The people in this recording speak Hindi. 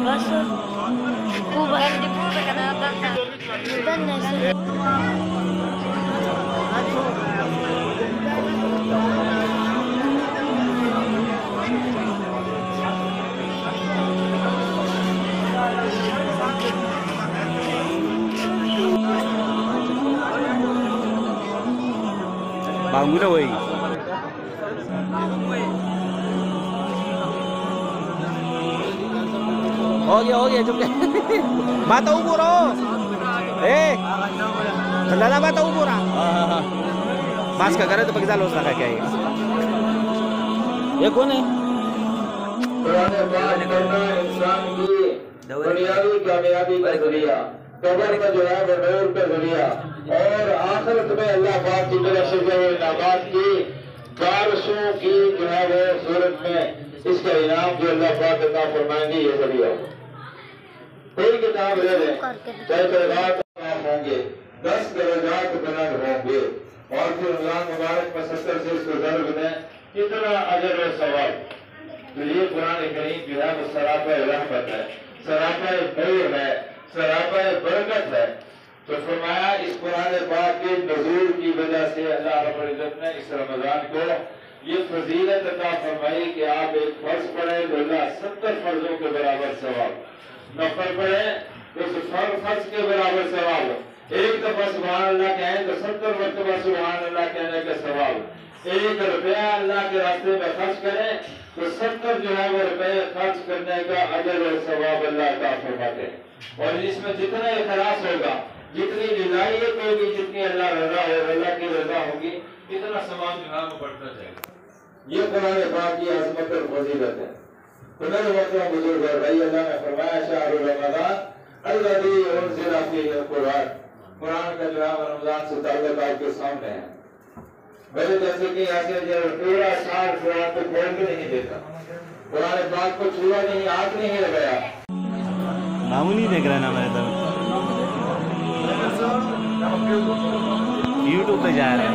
बस खूब हेल्दी फूड करना Bangun dah woi. हो गया चुप बात ऊपर हो दादा बात ऊपर मास्क का करे तो पक्का लोस रखा क्या ये कौन है इंसान की दुनियावी कामयाबी का जरिया कब्र का जो है वो नूर का जरिया और आखिरत में अल्लाह पाक की तरफ से जो इनामात की बारिशों की जो है वो सूरत में इसका इनाम जो अल्लाह पाक अता फरमाएंगे ये जरिया कोई किताब ले लें चाहे दरगाह होंगे 10 दरजात बुलंद होंगे और फिर रमजान मुबारक में 70 से इसको ज़र्ब दें कितना अजर और सवाब। तो ये कुरान करीम जो है वो सरापा रहमत है, सरापा खैर है, सरापा बरकत है। तो फरमाया इस कुरान पाक के नज़ूल की वजह से अल्लाह रब्बुल इज्जत ने इस रमजान को ये फजीलत अता फरमाई कि आप एक फर्ज पढ़े तो अल्लाह 70 फर्जों के बराबर सवाब, नफल पढ़े तो फर्ज के बराबर सवाब, एक दफा सुभान अल्लाह कहें तो 70 मरतबा सुभान अल्लाह कहने का सवाब, 1 रुपया अल्लाह के रास्ते में खर्च करें तो 70 जो है वो रुपए खर्च करने का अजर और सवाब अल्लाह अता फरमाते हैं। और इसमें जितना इखलास होगा, जितनी रिलायत होगी, जितनी अल्लाह रजा हो, अल्लाह की रजा होगी, इतना सवाब जो है वो बढ़ता जाएगा। ये कुरान पाक की अज़मत और फजीलत है। तो मेरे वक्तों बुजुर्ग और भाई, अल्लाह ने फरमाया शहरुर रमज़ान अल्लज़ी उन्ज़िला फ़ीहिल कुरान, कुरान का जो है रमजान से ताल्लुक आपके सामने है। मेरे जैसे कि ऐसे जो पूरा साल कुरान को खोल के नहीं देता, कुरान पाक को छुआ नहीं, हाथ नहीं लगाया, मामूली देख रहा है ना मैं तो YouTube पे जा रहा है।